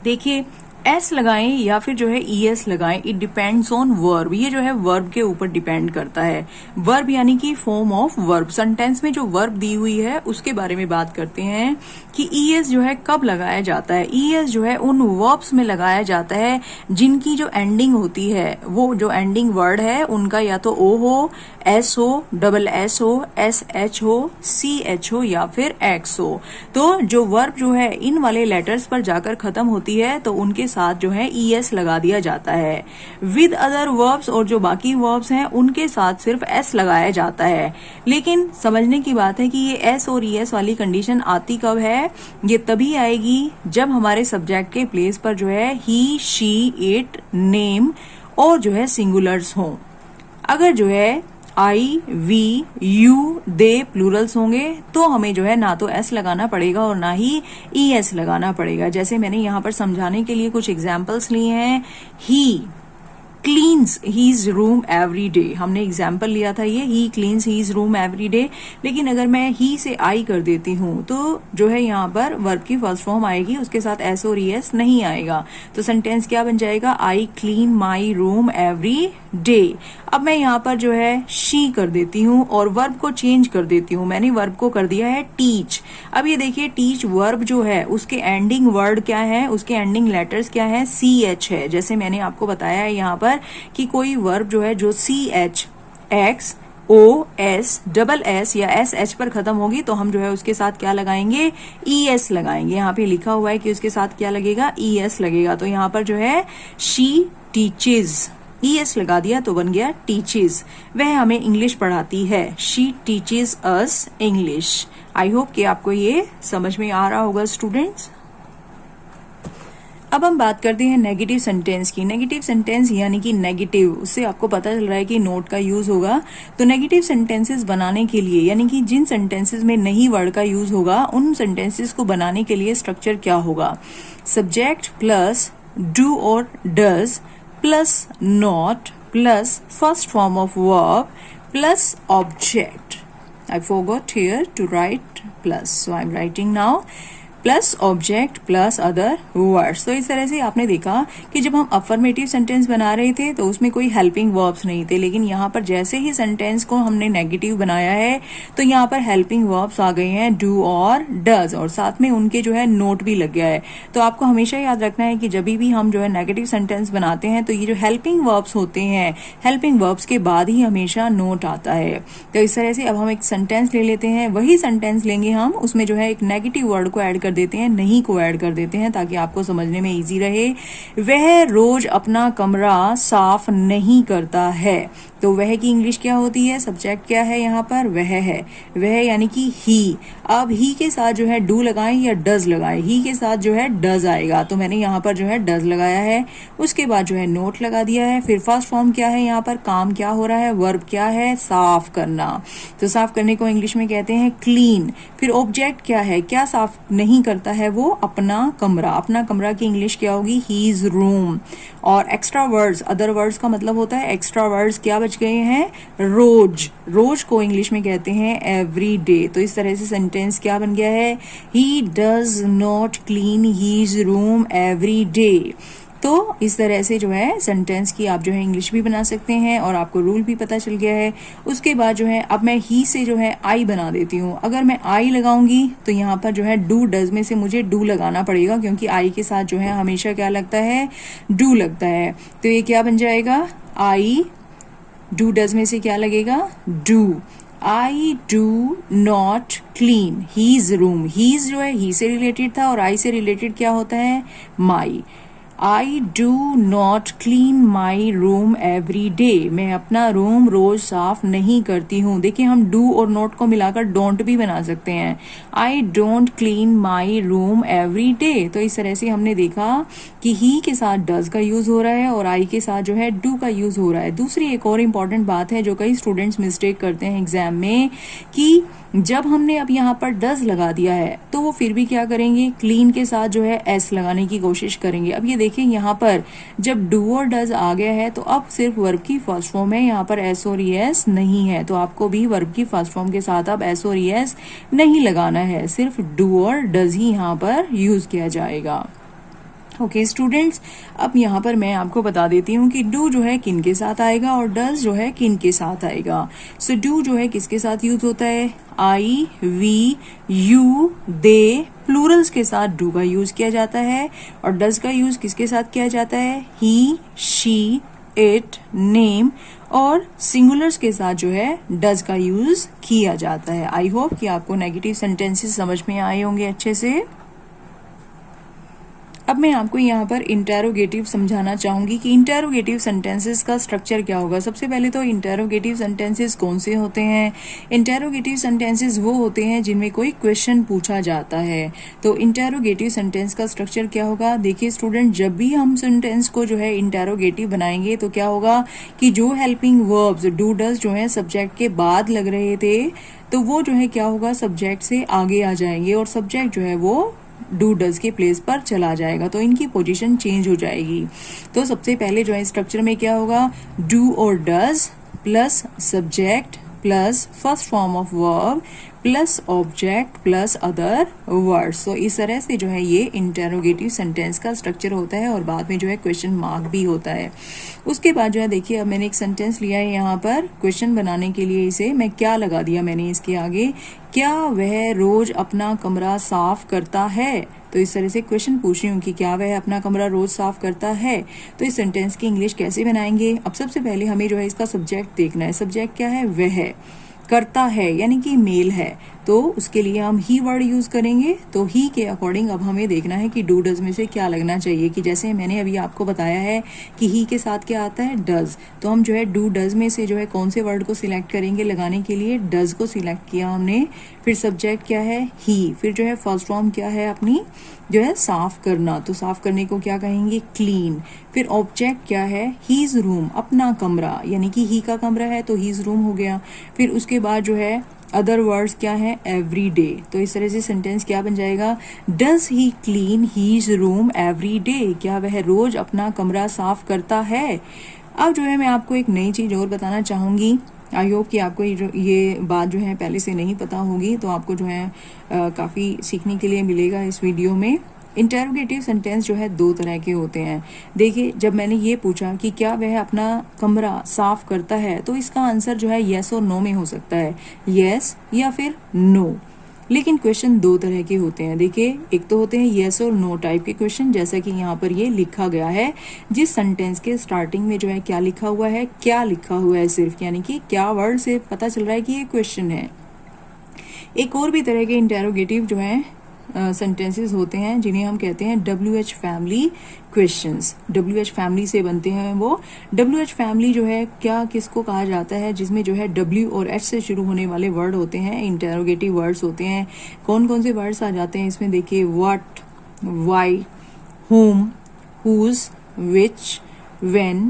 देखिए, एस लगाएं या फिर जो है ईएस लगाएं, इट डिपेंड्स ऑन वर्ब। ये जो है वर्ब के ऊपर डिपेंड करता है। वर्ब यानी कि फॉर्म ऑफ वर्ब। सेंटेंस में जो वर्ब दी हुई है उसके बारे में बात करते हैं कि ईएस जो है कब लगाया जाता है। ईएस जो है उन वर्ब्स में लगाया जाता है जिनकी जो एंडिंग होती है, वो जो एंडिंग वर्ड है उनका या तो ओ हो, एस हो, डबल एस हो, एस एच हो, सी एच हो या फिर एक्स हो। तो जो वर्ब जो है इन वाले लेटर्स पर जाकर खत्म होती है तो उनके साथ जो है ईएस लगा दिया जाता है। विद अदर वर्ब्स, और जो बाकी वर्ब्स हैं उनके साथ सिर्फ एस लगाया जाता है। लेकिन समझने की बात है कि ये एस और ईएस वाली कंडीशन आती कब है, ये तभी आएगी जब हमारे सब्जेक्ट के प्लेस पर जो है ही, शी, इट, नेम और जो है सिंगुलर्स हों। अगर जो है आई, वी, यू, दे प्लूरल्स होंगे तो हमें जो है ना तो एस लगाना पड़ेगा और ना ही ईएस लगाना पड़ेगा। जैसे मैंने यहाँ पर समझाने के लिए कुछ एग्जाम्पल्स लिए हैं। He cleans his room every day, हमने एग्जाम्पल लिया था ये, he cleans his room every day. लेकिन अगर मैं ही से आई कर देती हूँ तो जो है यहाँ पर वर्ब की फर्स्ट फॉर्म आएगी, उसके साथ एस और ईएस नहीं आएगा। तो सेंटेंस क्या बन जाएगा, I clean my room every day. अब मैं यहाँ पर जो है शी कर देती हूँ और वर्ब को चेंज कर देती हूँ। मैंने वर्ब को कर दिया है टीच। अब ये देखिए, टीच वर्ब जो है उसके एंडिंग वर्ड क्या है, उसके एंडिंग लेटर्स क्या है, सी एच है। जैसे मैंने आपको बताया है यहाँ पर कि कोई वर्ब जो है जो सी एच, एक्स, ओ, एस, डबल एस या एस एच पर खत्म होगी तो हम जो है उसके साथ क्या लगाएंगे, ई एस लगाएंगे। यहाँ पे लिखा हुआ है कि उसके साथ क्या लगेगा, ई एस लगेगा। तो यहाँ पर जो है शी टीचेज, ईएस लगा दिया तो बन गया टीचेज। वह हमें इंग्लिश पढ़ाती है, she teaches us English. I hope कि आपको ये समझ में आ रहा होगा स्टूडेंट्स। अब हम बात करते हैं नेगेटिव सेंटेंस की। नेगेटिव सेंटेंस यानी कि नेगेटिव, उससे आपको पता चल रहा है कि नोट का यूज होगा। तो नेगेटिव सेंटेंसेस बनाने के लिए, यानी कि जिन सेंटेंसेस में नहीं वर्ड का यूज होगा, उन सेंटेंसेस को बनाने के लिए स्ट्रक्चर क्या होगा, सब्जेक्ट प्लस डू और does plus not plus first form of verb plus object. I forgot here to write plus, so I'm writing now. Plus object plus other words. तो इस तरह से आपने देखा कि जब हम अफर्मेटिव सेंटेंस बना रहे थे तो उसमें कोई हेल्पिंग वर्ब्स नहीं थे, लेकिन यहाँ पर जैसे ही सेंटेंस को हमने नेगेटिव बनाया है तो यहाँ पर हेल्पिंग वर्ब्स आ गए हैं, डू और डज, और साथ में उनके जो है नोट भी लग गया है। तो आपको हमेशा याद रखना है कि जब भी हम जो है नेगेटिव सेंटेंस बनाते हैं तो ये जो हेल्पिंग वर्ब्स होते हैं, हेल्पिंग वर्ब्स के बाद ही हमेशा नोट आता है। तो इस तरह से अब हम एक सेंटेंस ले लेते हैं, वही सेंटेंस लेंगे हम, उसमें जो है एक नेगेटिव वर्ड को ऐड कर देते हैं, नहीं को ऐड कर देते हैं ताकि आपको समझने में इजी रहे। वह रोज अपना कमरा साफ नहीं करता है। तो वह की इंग्लिश क्या होती है, सब्जेक्ट क्या है यहाँ पर, वह है, वह यानी कि ही। अब ही के साथ जो है डू लगाएं या डज लगाएं, ही के साथ जो है डज आएगा, तो मैंने यहाँ पर जो है डज लगाया है। उसके बाद जो है नोट लगा दिया है। फिर फर्स्ट फॉर्म क्या है, यहाँ पर काम क्या हो रहा है, वर्ब क्या है, साफ करना। तो साफ करने को इंग्लिश में कहते हैं क्लीन। फिर ऑब्जेक्ट क्या है, क्या साफ नहीं करता है वो, अपना कमरा। अपना कमरा की इंग्लिश क्या होगी, हीज रूम। और एक्स्ट्रा वर्ड्स, अदर वर्ड्स का मतलब होता है एक्स्ट्रा वर्ड्स, क्या बच गए हैं, रोज। रोज को इंग्लिश में कहते हैं एवरी डे। तो इस तरह से सेंटेंस क्या बन गया है, he does not clean his room every day. तो इस तरह से जो है सेंटेंस की आप जो है इंग्लिश भी बना सकते हैं और आपको रूल भी पता चल गया है। उसके बाद जो है अब मैं ही से जो है आई बना देती हूँ। अगर मैं आई लगाऊंगी तो यहाँ पर जो है डू डज में से मुझे डू लगाना पड़ेगा, क्योंकि आई के साथ जो है हमेशा क्या लगता है, डू लगता है। तो ये क्या बन जाएगा, आई, डू डज में से क्या लगेगा, do. I do not clean his room. His जो है ही से रिलेटेड था और आई से रिलेटेड क्या होता है, my. I do not clean my room every day. मैं अपना रूम रोज साफ नहीं करती हूँ। देखिए हम डू और नॉट को मिलाकर डोंट भी बना सकते हैं। I don't clean my room every day. तो इस तरह से हमने देखा कि ही के साथ डज का यूज हो रहा है और आई के साथ जो है डू का यूज हो रहा है। दूसरी एक और इम्पॉर्टेंट बात है जो कई स्टूडेंट्स मिस्टेक करते हैं एग्जाम में, कि जब हमने अब यहाँ पर डज लगा दिया है तो वो फिर भी क्या करेंगे, क्लीन के साथ जो है एस लगाने की कोशिश करेंगे। अब ये देखिए यहाँ पर जब डू और डज आ गया है तो अब सिर्फ वर्ब की फर्स्ट फॉर्म है, यहाँ पर एस और एस नहीं है। तो आपको भी वर्ब की फर्स्ट फॉर्म के साथ अब एस और एस नहीं लगाना है, सिर्फ डू और डज ही यहाँ पर यूज किया जाएगा। ओके स्टूडेंट्स, अब यहाँ पर मैं आपको बता देती हूँ कि डू जो है किन के साथ आएगा और डज जो है किन के साथ आएगा। सो डू जो है किसके साथ यूज होता है, आई, वी, यू, दे, प्लूरल्स के साथ डू का यूज किया जाता है। और डज का यूज किसके साथ किया जाता है, ही, शी, इट, नेम, और सिंगुलर्स के साथ जो है डज का यूज किया जाता है। आई होप कि आपको नेगेटिव सेंटेंसेस समझ में आए होंगे अच्छे से। अब मैं आपको यहाँ पर इंटेरोगेटिव समझाना चाहूंगी कि इंटेरोगेटिव सेंटेंसेस का स्ट्रक्चर क्या होगा। सबसे पहले तो इंटेरोगेटिव सेंटेंसेस कौन से होते हैं। इंटेरोगेटिव सेंटेंसेस वो होते हैं जिनमें कोई क्वेश्चन पूछा जाता है। तो इंटेरोगेटिव सेंटेंस का स्ट्रक्चर क्या होगा, देखिए स्टूडेंट, जब भी हम सेंटेंस को जो है इंटेरोगेटिव बनाएंगे तो क्या होगा कि जो हेल्पिंग वर्ब्स डू डज जो है सब्जेक्ट के बाद लग रहे थे तो वो जो है क्या होगा, सब्जेक्ट से आगे आ जाएंगे और सब्जेक्ट जो है वो डू डज के प्लेस पर चला जाएगा, तो इनकी पोजीशन चेंज हो जाएगी। तो सबसे पहले जो है स्ट्रक्चर में क्या होगा, डू और does plus subject plus first form of verb plus object plus other words. तो इस तरह से जो है ये इंटेरोगेटिव सेंटेंस का स्ट्रक्चर होता है और बाद में जो है क्वेश्चन मार्क भी होता है। उसके बाद जो है देखिए अब मैंने एक सेंटेंस लिया है यहाँ पर क्वेश्चन बनाने के लिए, इसे मैं क्या लगा दिया मैंने इसके आगे, क्या वह रोज अपना कमरा साफ करता है। तो इस तरह से क्वेश्चन पूछ रही हूँ कि क्या वह अपना कमरा रोज साफ करता है। तो इस सेंटेंस की इंग्लिश कैसे बनाएंगे। अब सबसे पहले हमें जो है इसका सब्जेक्ट देखना है। सब्जेक्ट क्या है, वह करता है यानी कि मेल है, तो उसके लिए हम ही वर्ड यूज करेंगे। तो ही के अकॉर्डिंग अब हमें देखना है कि डू डज में से क्या लगना चाहिए, कि जैसे मैंने अभी आपको बताया है कि ही के साथ क्या आता है, डज। तो हम जो है डू डज में से जो है कौन से वर्ड को सिलेक्ट करेंगे लगाने के लिए, डज को सिलेक्ट किया हमने। फिर सब्जेक्ट क्या है, ही। फिर जो है फर्स्ट फॉर्म क्या है अपनी, जो है साफ करना, तो साफ करने को क्या कहेंगे, क्लीन। फिर ऑब्जेक्ट क्या है, हीज रूम, अपना कमरा, यानी कि ही का कमरा है तो हीज रूम हो गया। फिर उसके बाद जो है अदर वर्ड्स क्या है, एवरी डे। तो इस तरह से सेंटेंस क्या बन जाएगा, does he clean his room every day, क्या वह रोज अपना कमरा साफ करता है। अब जो है मैं आपको एक नई चीज और बताना चाहूंगी। आई होप कि आपको ये बात जो है पहले से नहीं पता होगी, तो आपको जो है काफ़ी सीखने के लिए मिलेगा इस वीडियो में। इंटेरोगेटिव सेंटेंस जो है दो तरह के होते हैं। देखिए जब मैंने ये पूछा कि क्या वह अपना कमरा साफ करता है, तो इसका आंसर जो है येस और नो में हो सकता है, येस या फिर नो। लेकिन क्वेश्चन दो तरह के होते हैं। देखिए एक तो होते हैं येस और नो टाइप के क्वेश्चन, जैसा कि यहाँ पर ये लिखा गया है। जिस सेंटेंस के स्टार्टिंग में जो है क्या लिखा हुआ है, क्या लिखा हुआ है सिर्फ, यानी कि क्या वर्ड से पता चल रहा है कि ये क्वेश्चन है। एक और भी तरह के इंटेरोगेटिव जो है सेंटेंसेस होते हैं जिन्हें हम कहते हैं WH family questions. WH family से बनते हैं वो। WH फैमिली जो है क्या किसको कहा जाता है, जिसमें जो है W और H से शुरू होने वाले वर्ड होते हैं, इंटेरोगेटिव वर्ड्स होते हैं। कौन कौन से वर्ड्स आ जाते हैं इसमें, देखिए what, why, whom, whose, which, when,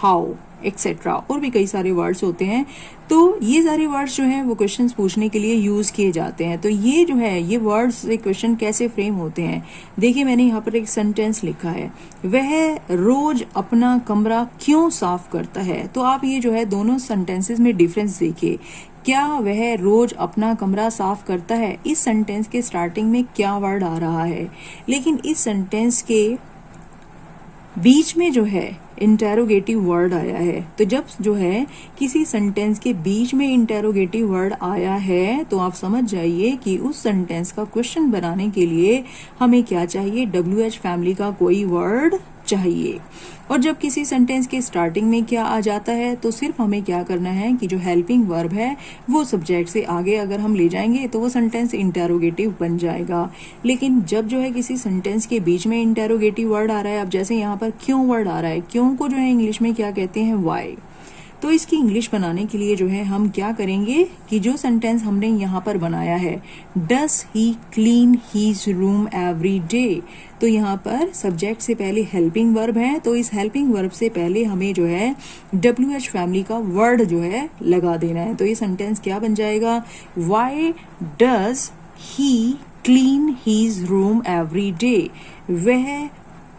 how, etcetera, और भी कई सारे वर्ड्स होते हैं। तो ये सारे वर्ड्स जो हैं वो क्वेश्चंस पूछने के लिए यूज किए जाते हैं। तो ये जो है ये वर्ड्स से क्वेश्चन कैसे फ्रेम होते हैं, देखिए मैंने यहाँ पर एक सेंटेंस लिखा है, वह रोज अपना कमरा क्यों साफ करता है। तो आप ये जो है दोनों सेंटेंसेस में डिफरेंस देखिए। क्या वह रोज अपना कमरा साफ करता है, इस सेंटेंस के स्टार्टिंग में क्या वर्ड आ रहा है, लेकिन इस सेंटेंस के बीच में जो है इंटेरोगेटिव वर्ड आया है। तो जब जो है किसी सेंटेंस के बीच में इंटेरोगेटिव वर्ड आया है तो आप समझ जाइए कि उस सेंटेंस का क्वेश्चन बनाने के लिए हमें क्या चाहिए, WH फैमिली का कोई वर्ड चाहिए। और जब किसी सेंटेंस के स्टार्टिंग में क्या आ जाता है तो सिर्फ हमें क्या करना है कि जो हेल्पिंग वर्ब है वो सब्जेक्ट से आगे अगर हम ले जाएंगे तो वो सेंटेंस इंटेरोगेटिव बन जाएगा। लेकिन जब जो है किसी सेंटेंस के बीच में इंटेरोगेटिव वर्ड आ रहा है, अब जैसे यहाँ पर क्यों वर्ड आ रहा है, क्यों को जो है इंग्लिश में क्या कहते हैं, वाई। तो इसकी इंग्लिश बनाने के लिए जो है हम क्या करेंगे कि जो सेंटेंस हमने यहाँ पर बनाया है, does he clean his room every day, तो यहाँ पर सब्जेक्ट से पहले हेल्पिंग वर्ब है, तो इस हेल्पिंग वर्ब से पहले हमें जो है WH फैमिली का वर्ड जो है लगा देना है। तो ये सेंटेंस क्या बन जाएगा, why does he clean his room every day, वह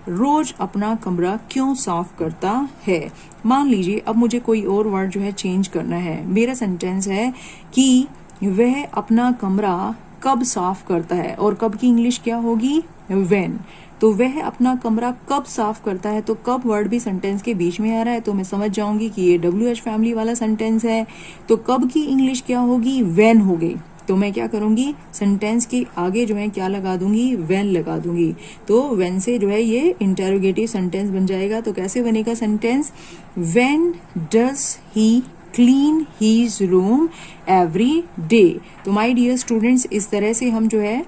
रोज अपना कमरा क्यों साफ करता है। मान लीजिए अब मुझे कोई और वर्ड जो है चेंज करना है। मेरा सेंटेंस है कि वह अपना कमरा कब साफ करता है, और कब की इंग्लिश क्या होगी, व्हेन। तो वह अपना कमरा कब साफ करता है, तो कब वर्ड भी सेंटेंस के बीच में आ रहा है, तो मैं समझ जाऊंगी कि ये WH फैमिली वाला सेंटेंस है। तो कब की इंग्लिश क्या होगी, व्हेन हो गई। तो मैं क्या करूंगी, सेंटेंस के आगे जो है क्या लगा दूंगी, व्हेन लगा दूंगी। तो व्हेन से जो है ये इंटेरोगेटिव सेंटेंस बन जाएगा। तो कैसे बनेगा sentence, when does he clean his room every day. तो माय डियर स्टूडेंट्स, इस तरह से हम जो है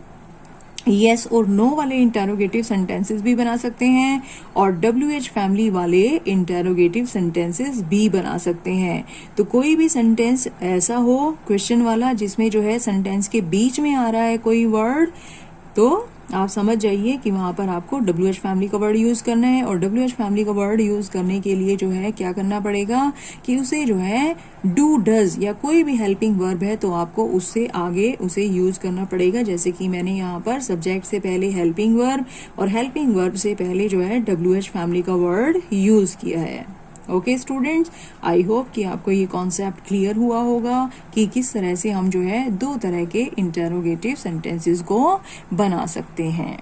यस और नो वाले इंटेरोगेटिव सेंटेंसेस भी बना सकते हैं और WH फैमिली वाले इंटेरोगेटिव सेंटेंसेस भी बना सकते हैं। तो कोई भी सेंटेंस ऐसा हो क्वेश्चन वाला जिसमें जो है सेंटेंस के बीच में आ रहा है कोई वर्ड, तो आप समझ जाइए कि वहां पर आपको WH फैमिली का वर्ड यूज करना है। और WH फैमिली का वर्ड यूज करने के लिए जो है क्या करना पड़ेगा कि उसे जो है डू डज या कोई भी हेल्पिंग वर्ब है तो आपको उससे आगे उसे यूज करना पड़ेगा। जैसे कि मैंने यहाँ पर सब्जेक्ट से पहले हेल्पिंग वर्ब और हेल्पिंग वर्ब से पहले जो है WH फैमिली का वर्ड यूज किया है। ओके स्टूडेंट्स, आई होप कि आपको ये कॉन्सेप्ट क्लियर हुआ होगा कि किस तरह से हम जो है दो तरह के इंटेरोगेटिव सेंटेंसेस को बना सकते हैं।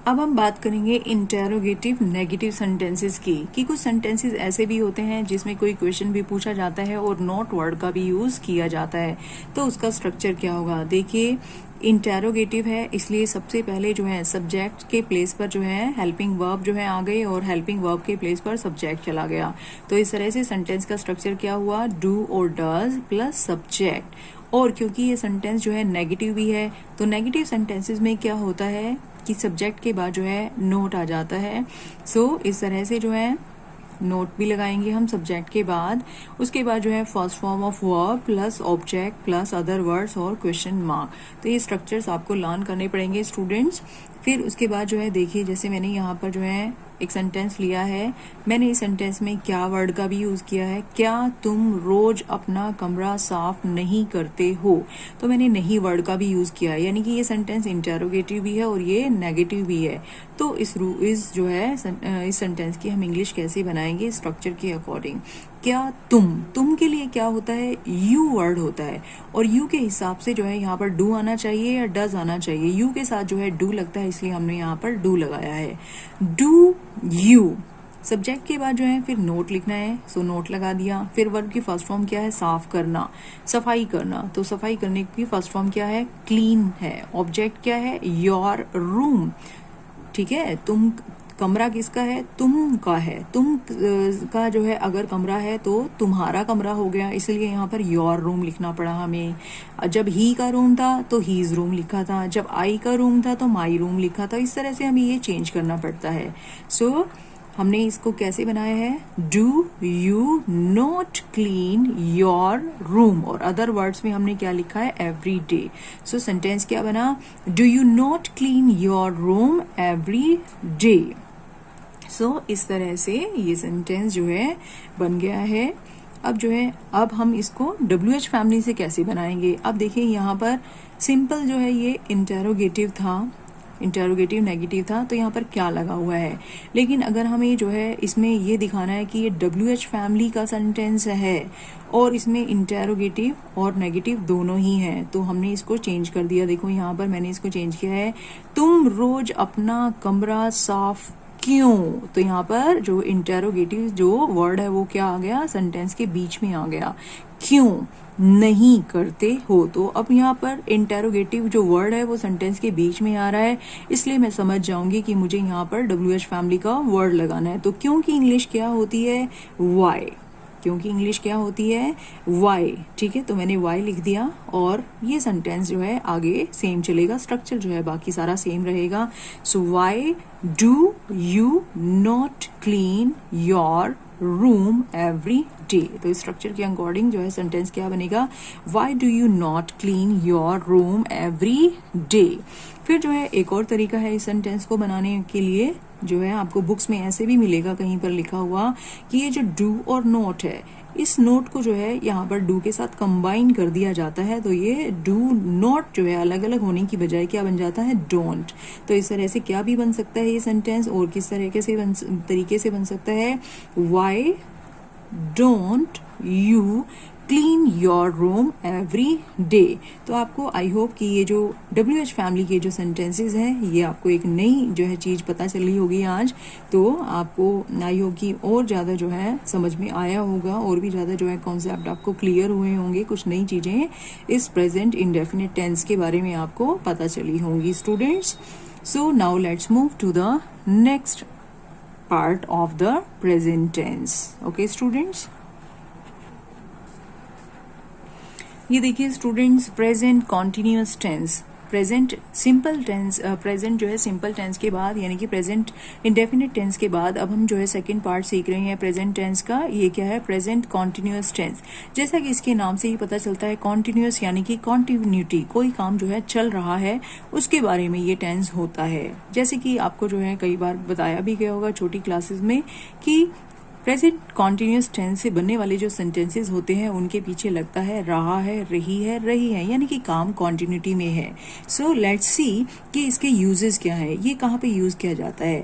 अब हम बात करेंगे इंटेरोगेटिव नेगेटिव सेंटेंसेस की, कि कुछ सेंटेंसेस ऐसे भी होते हैं जिसमें कोई क्वेश्चन भी पूछा जाता है और नॉट वर्ड का भी यूज किया जाता है। तो उसका स्ट्रक्चर क्या होगा, देखिए इंटेरोगेटिव है इसलिए सबसे पहले जो है सब्जेक्ट के प्लेस पर जो है हेल्पिंग वर्ब जो है आ गई और हेल्पिंग वर्ब के प्लेस पर सब्जेक्ट चला गया। तो इस तरह से सेंटेंस का स्ट्रक्चर क्या हुआ, डू और डज प्लस सब्जेक्ट। और क्योंकि ये सेंटेंस जो है नेगेटिव भी है तो नेगेटिव सेंटेंसेस में क्या होता है कि सब्जेक्ट के बाद जो है नोट आ जाता है। सो इस तरह से जो है नोट भी लगाएंगे हम सब्जेक्ट के बाद। उसके बाद जो है first form of verb plus object plus other words और क्वेश्चन मार्क। तो ये स्ट्रक्चर्स आपको लर्न करने पड़ेंगे स्टूडेंट्स। फिर उसके बाद जो है देखिए जैसे मैंने यहाँ पर जो है एक सेंटेंस लिया है, मैंने इस सेंटेंस में क्या वर्ड का भी यूज किया है, क्या तुम रोज अपना कमरा साफ नहीं करते हो। तो मैंने नहीं वर्ड का भी यूज किया है, यानी कि ये सेंटेंस इंटेरोगेटिव भी है और ये नेगेटिव भी है। तो इस जो है इस सेंटेंस की हम इंग्लिश कैसे बनाएंगे स्ट्रक्चर के अकॉर्डिंग। क्या तुम के लिए क्या होता है, यू वर्ड होता है और यू के हिसाब से जो है यहाँ पर डू आना चाहिए या डज आना चाहिए। यू के साथ जो है डू लगता है इसलिए हमने यहाँ पर डू लगाया है, डू यू। सब्जेक्ट के बाद जो है फिर नोट लिखना है, सो नोट लगा दिया। फिर वर्ब की फर्स्ट फॉर्म क्या है, साफ करना, सफाई करना। तो सफाई करने की फर्स्ट फॉर्म क्या है, क्लीन है। ऑब्जेक्ट क्या है, योर रूम, ठीक है। तुम कमरा किसका है, तुम का है। तुम का जो है अगर कमरा है तो तुम्हारा कमरा हो गया, इसलिए यहाँ पर योर रूम लिखना पड़ा हमें। जब ही का रूम था तो हीज रूम लिखा था, जब आई का रूम था तो माई रूम लिखा था। इस तरह से हमें ये चेंज करना पड़ता है। सो हमने इसको कैसे बनाया है, do you not clean your room, और अदर वर्ड्स में हमने क्या लिखा है, एवरी डे। सो सेंटेंस क्या बना, do you not clean your room every day. So इस तरह से ये सेंटेंस जो है बन गया है। अब जो है अब हम इसको WH फैमिली से कैसे बनाएंगे। अब देखिए यहाँ पर सिंपल जो है ये इंटेरोगेटिव था, इंटेरोगेटिव नेगेटिव था, तो यहाँ पर क्या लगा हुआ है। लेकिन अगर हमें जो है इसमें ये दिखाना है कि ये WH फैमिली का सेंटेंस है और इसमें इंटेरोगेटिव और नेगेटिव दोनों ही हैं, तो हमने इसको चेंज कर दिया। देखो यहाँ पर मैंने इसको चेंज किया है, तुम रोज अपना कमरा साफ क्यों। तो यहाँ पर जो इंटेरोगेटिव जो वर्ड है वो क्या आ गया, सेंटेंस के बीच में आ गया, क्यों नहीं करते हो। तो अब यहाँ पर इंटेरोगेटिव जो वर्ड है वो सेंटेंस के बीच में आ रहा है, इसलिए मैं समझ जाऊंगी कि मुझे यहाँ पर WH फैमिली का वर्ड लगाना है। तो क्यों की इंग्लिश क्या होती है, वाई। क्योंकि इंग्लिश क्या होती है, वाई। ठीक है, तो मैंने वाई लिख दिया और ये सेंटेंस जो है आगे सेम चलेगा, स्ट्रक्चर जो है बाकी सारा सेम रहेगा। So why do you not clean your room every day. तो स्ट्रक्चर के अकॉर्डिंग जो है सेंटेंस क्या बनेगा, why do you not clean your room every day. फिर जो है एक और तरीका है इस सेंटेंस को बनाने के लिए, जो है आपको बुक्स में ऐसे भी मिलेगा कहीं पर लिखा हुआ कि ये जो डू और नॉट है, इस नोट को जो है यहाँ पर डू के साथ कंबाइन कर दिया जाता है, तो ये डू नॉट जो है अलग अलग होने की बजाय क्या बन जाता है, डोंट। तो इस तरह से क्या भी बन सकता है ये सेंटेंस, और किस तरीके से बन सकता है, why don't you clean your room every day. तो आपको आई होप कि ये जो WH फैमिली के जो सेंटेंसेस हैं ये आपको एक नई जो है चीज़ पता चली होगी आज। तो आपको आई होप कि और ज़्यादा जो है समझ में आया होगा, और भी ज़्यादा जो है कॉन्सेप्ट आपको क्लियर हुए होंगे, कुछ नई चीज़ें इस प्रेजेंट इंडेफिनिट टेंस के बारे में आपको पता चली होंगी students. So now let's move to the next part of the present tense. Okay students, ये देखिए students, present continuous tense, present simple tense, present जो है सिंपल टेंस के बाद यानी कि प्रेजेंट इंडेफिनिट टेंस के बाद अब हम जो है सेकंड पार्ट सीख रहे हैं प्रेजेंट टेंस का। ये क्या है, प्रेजेंट कॉन्टिन्यूअस टेंस। जैसा कि इसके नाम से ही पता चलता है, कॉन्टिन्यूअस यानी कि कॉन्टिन्यूटी, कोई काम जो है चल रहा है उसके बारे में ये टेंस होता है। जैसे कि आपको जो है कई बार बताया भी गया होगा छोटी क्लासेस में कि प्रेजेंट कॉन्टिन्यूअस टेंस से बनने वाले जो सेंटेंसेस होते हैं उनके पीछे लगता है रहा है, रही है, यानी कि काम कॉन्टिन्यूटी में है। सो लेट्स सी कि इसके यूजेस क्या है, ये कहाँ पे यूज किया जाता है।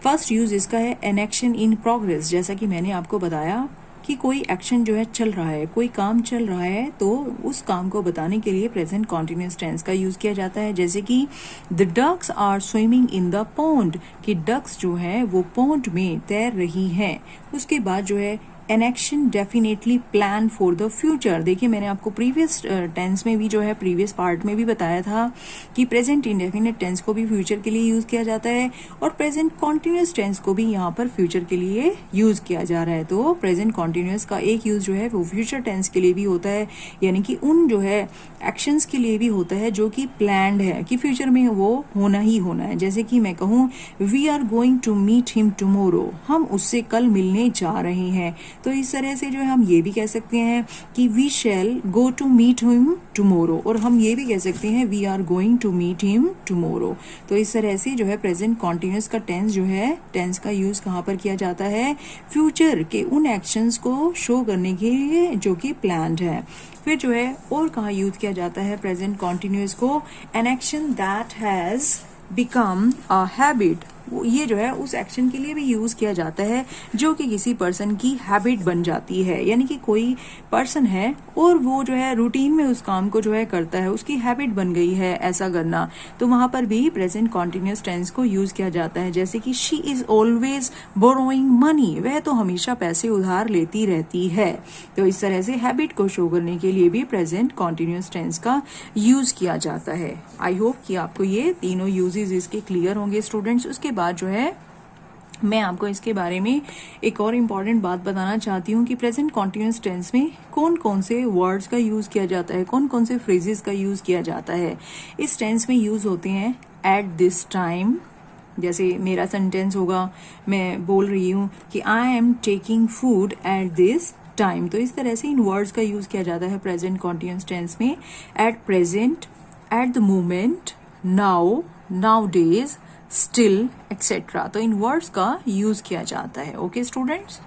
फर्स्ट यूज इसका है एन एक्शन इन प्रोग्रेस। जैसा कि मैंने आपको बताया कि कोई एक्शन जो है चल रहा है, कोई काम चल रहा है, तो उस काम को बताने के लिए प्रेजेंट कॉन्टिन्यूअस टेंस का यूज किया जाता है। जैसे कि the ducks are swimming in the pond, कि डक्स जो है वो पॉन्ड में तैर रही हैं। उसके बाद जो है an action definitely plan for the future. देखिए मैंने आपको प्रीवियस टेंस में भी जो है प्रीवियस पार्ट में भी बताया था कि प्रेजेंट इंडेफिनिट टेंस को भी फ्यूचर के लिए यूज किया जाता है और प्रेजेंट कॉन्टिन्यूअस टेंस को भी यहाँ पर फ्यूचर के लिए यूज किया जा रहा है। तो प्रेजेंट कॉन्टिन्यूअस का एक यूज जो है वो फ्यूचर टेंस के लिए भी होता है, यानी कि उन जो है एक्शंस के लिए भी होता है जो कि प्लान्ड है, कि फ्यूचर में वो होना ही होना है। जैसे कि मैं कहूँ we are going to meet him tomorrow, हम उससे कल मिलने जा रहे हैं। तो इस तरह से जो है हम ये भी कह सकते हैं कि we shall go to meet him tomorrow, और हम ये भी कह सकते हैं we are going to meet him tomorrow. तो इस तरह से जो है प्रेजेंट कॉन्टिन्यूअस का टेंस जो है, टेंस का यूज कहाँ पर किया जाता है, फ्यूचर के उन एक्शंस को शो करने के लिए जो कि प्लान्ड है। फिर जो है और कहाँ यूज किया जाता है प्रेजेंट कॉन्टिन्यूअस को, an action that has become a habit, ये जो है उस एक्शन के लिए भी यूज किया जाता है जो कि किसी पर्सन की हैबिट बन जाती है, यानी कि कोई पर्सन है और वो जो है रूटीन में उस काम को जो है करता है, उसकी हैबिट बन गई है ऐसा करना, तो वहां पर भी प्रेजेंट कॉन्टिन्यूअस टेंस को यूज किया जाता है। जैसे कि she is always borrowing money, वह तो हमेशा पैसे उधार लेती रहती है। तो इस तरह से हैबिट को शो करने के लिए भी प्रेजेंट कॉन्टिन्यूअस टेंस का यूज किया जाता है। आई होप कि आपको ये तीनों यूजेस इसके क्लियर होंगे स्टूडेंट्स। उसके बाद जो है मैं आपको इसके बारे में एक और इम्पॉर्टेंट बात बताना चाहती हूँ कि प्रेजेंट कॉन्टिन्यूअस टेंस में कौन कौन से वर्ड्स का यूज किया जाता है, कौन कौन से फ्रेजेस का यूज किया जाता है। इस टेंस में यूज होते हैं एट दिस टाइम, जैसे मेरा सेंटेंस होगा, मैं बोल रही हूँ कि I am taking food at this time, तो इस तरह से इन वर्ड्स का यूज किया जाता है प्रेजेंट कॉन्टिन्यूअस टेंस में। At present, at the moment, now, now days, still etcetera, तो इन वर्ड्स का यूज किया जाता है। ओके स्टूडेंट्स,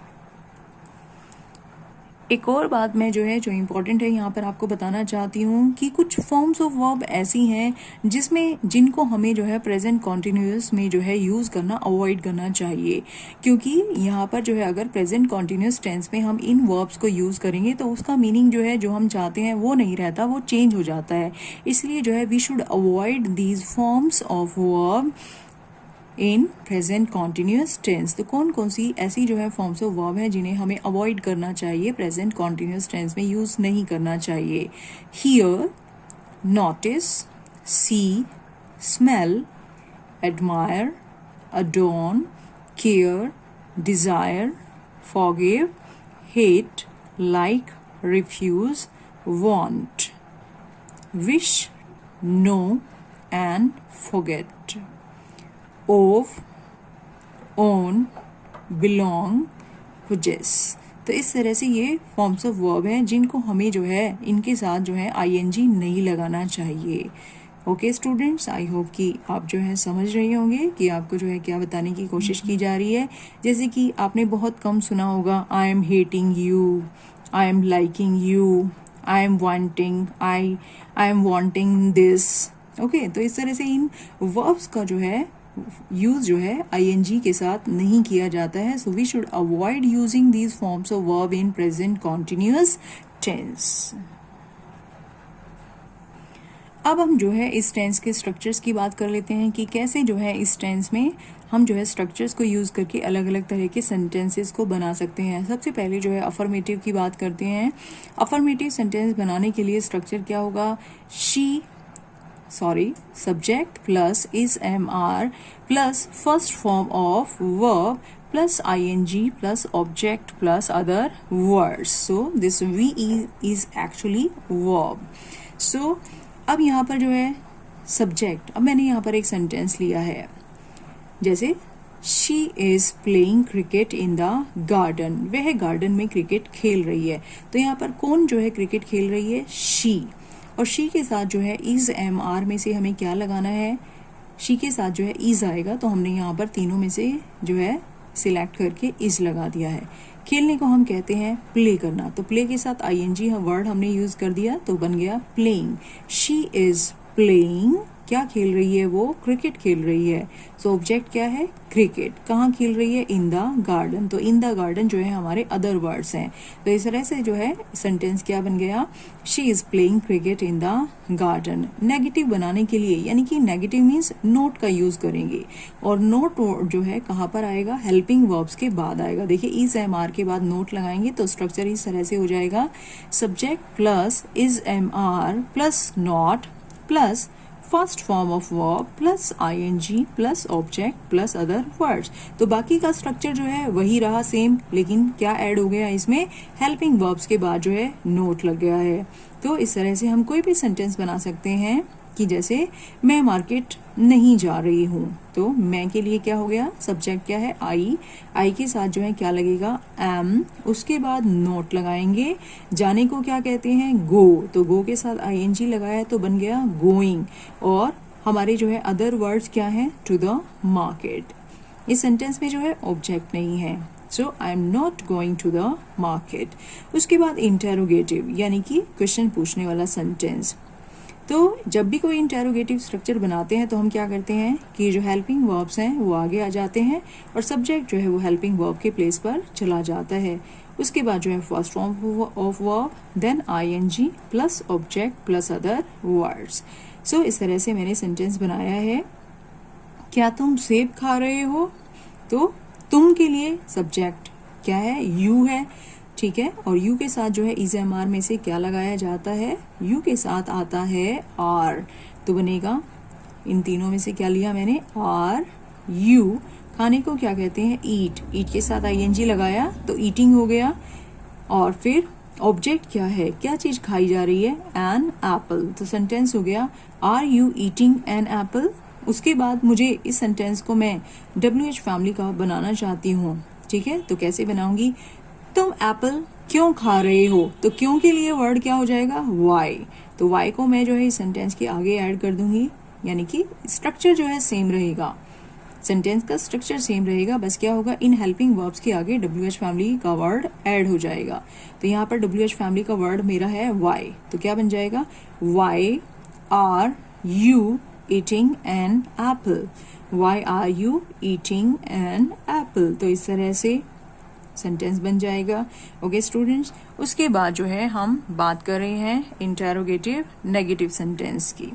एक और बात मैं जो है जो इम्पोर्टेंट है यहाँ पर आपको बताना चाहती हूँ कि कुछ फॉर्म्स ऑफ वर्ब ऐसी हैं जिनको हमें जो है प्रेजेंट कॉन्टिन्यूअस में जो है यूज करना अवॉइड करना चाहिए, क्योंकि यहाँ पर जो है अगर प्रेजेंट कॉन्टिन्यूअस टेंस में हम इन वर्ब्स को यूज करेंगे तो उसका मीनिंग जो है जो हम चाहते हैं वो नहीं रहता, वो चेंज हो जाता है। इसलिए जो है we should avoid these forms of verb in present continuous tense. तो कौन कौन सी ऐसी जो है फॉर्म्स ऑफ वर्ब है जिन्हें हमें अवॉइड करना चाहिए, प्रेजेंट कॉन्टिन्यूस टेंस में यूज नहीं करना चाहिए। Hear, notice, see, smell, admire, adorn, care, desire, forgive, hate, like, refuse, want, wish, know and forget, owe, own, belong, possess। तो इस तरह से ये फॉर्म्स ऑफ वर्ब हैं जिनको हमें जो है इनके साथ जो है आईएनजी नहीं लगाना चाहिए। ओके स्टूडेंट्स, आई होप कि आप जो है समझ रहे होंगे कि आपको जो है क्या बताने की कोशिश की जा रही है। जैसे कि आपने बहुत कम सुना होगा I am hating you, I am liking you, I am wanting, I am wanting this. Okay, तो इस तरह से इन वर्ब्स का जो है यूज जो है आईएनजी के साथ नहीं किया जाता है। So we should avoid using these forms of verb in present continuous tense. अब हम जो है इस टेंस के स्ट्रक्चर्स की बात कर लेते हैं कि कैसे जो है इस टेंस में हम जो है स्ट्रक्चर्स को यूज़ करके अलग अलग तरह के सेंटेंसेस को बना सकते हैं। सबसे पहले जो है अफर्मेटिव की बात करते हैं। अफर्मेटिव सेंटेंस बनाने के लिए स्ट्रक्चर क्या होगा? Subject plus is am are plus first form of verb plus ing plus object plus other words. So this we is actually verb. सो अब यहाँ पर जो है सब्जेक्ट, अब मैंने यहाँ पर एक सेंटेंस लिया है जैसे she is playing cricket in the garden, वह गार्डन में क्रिकेट खेल रही है। तो यहाँ पर कौन जो है क्रिकेट खेल रही है? शी। और शी के साथ जो है इज एम आर में से हमें क्या लगाना है? शी के साथ जो है इज आएगा, तो हमने यहाँ पर तीनों में से जो है सिलेक्ट करके इज लगा दिया है। खेलने को हम कहते हैं प्ले करना, तो प्ले के साथ आईएनजी वर्ड हमने यूज कर दिया तो बन गया प्लेइंग। शी इज प्लेइंग, क्या खेल रही है वो? क्रिकेट खेल रही है। सो ऑब्जेक्ट क्या है? क्रिकेट। कहाँ खेल रही है? In the garden. तो इन द गार्डन जो है हमारे अदर वर्ड्स हैं। तो इस तरह से जो है सेंटेंस क्या बन गया? She is playing cricket in the garden. Negative बनाने के लिए, यानी कि नेगेटिव मीन्स नोट का यूज करेंगे, और नोट जो है कहाँ पर आएगा? हेल्पिंग वर्ब्स के बाद आएगा। देखिए इज एम आर के बाद नोट लगाएंगे तो स्ट्रक्चर इस तरह से हो जाएगा, subject plus is am are plus not plus first form of verb plus ING plus object plus other words. तो बाकी का स्ट्रक्चर जो है वही रहा सेम, लेकिन क्या ऐड हो गया इसमें? हेल्पिंग वर्ब्स के बाद जो है नोट लग गया है। तो इस तरह से हम कोई भी सेंटेंस बना सकते हैं कि जैसे मैं मार्केट नहीं जा रही हूँ, तो मैं के लिए क्या हो गया? सब्जेक्ट क्या है? आई के साथ जो है क्या लगेगा? एम। उसके बाद नोट लगाएंगे। जाने को क्या कहते हैं? गो। तो गो के साथ आईएनजी लगाया तो बन गया गोइंग। और हमारे जो है अदर वर्ड्स क्या है? To the market. इस सेंटेंस में जो है ऑब्जेक्ट नहीं है, so I am not going to the market. उसके बाद इंटेरोगेटिव, यानी कि क्वेश्चन पूछने वाला सेंटेंस। तो जब भी कोई इंटेरोगेटिव स्ट्रक्चर बनाते हैं तो हम क्या करते हैं कि जो हेल्पिंग वर्ब्स हैं वो आगे आ जाते हैं और सब्जेक्ट जो है वो हेल्पिंग वर्ब के प्लेस पर चला जाता है। उसके बाद जो है first form of verb, then ING plus object plus other words. So इस तरह से मैंने सेंटेंस बनाया है। क्या तुम सेब खा रहे हो? तो तुम के लिए सब्जेक्ट क्या है? यू है, ठीक है। और यू के साथ जो है इज एम आर में से क्या लगाया जाता है? यू के साथ आता है आर, तो बनेगा इन तीनों में से क्या लिया मैंने? Are you. खाने को क्या कहते हैं? ईट। ईट के साथ आईएनजी लगाया तो ईटिंग हो गया। और फिर ऑब्जेक्ट क्या है? क्या चीज खाई जा रही है? N apple. तो सेंटेंस हो गया are you eating an apple. उसके बाद मुझे इस सेंटेंस को मैं WH फैमिली का बनाना चाहती हूँ, ठीक है। तो कैसे बनाऊंगी? तुम एप्पल क्यों खा रहे हो? तो क्यों के लिए वर्ड क्या हो जाएगा? वाई। तो वाई को मैं जो है इस सेंटेंस के आगे ऐड कर दूंगी, यानी कि स्ट्रक्चर जो है सेम रहेगा, सेंटेंस का स्ट्रक्चर सेम रहेगा, बस क्या होगा? इन हेल्पिंग वर्ब्स के आगे WH फैमिली का वर्ड ऐड हो जाएगा। तो यहाँ पर WH फैमिली का वर्ड मेरा है वाई, तो क्या बन जाएगा? Why are you eating an apple. Why are you eating an apple. तो इस तरह से सेंटेंस बन जाएगा। ओके स्टूडेंट्स, उसके बाद जो है हम बात कर रहे हैं इंटेरोगेटिव नेगेटिव सेंटेंस की।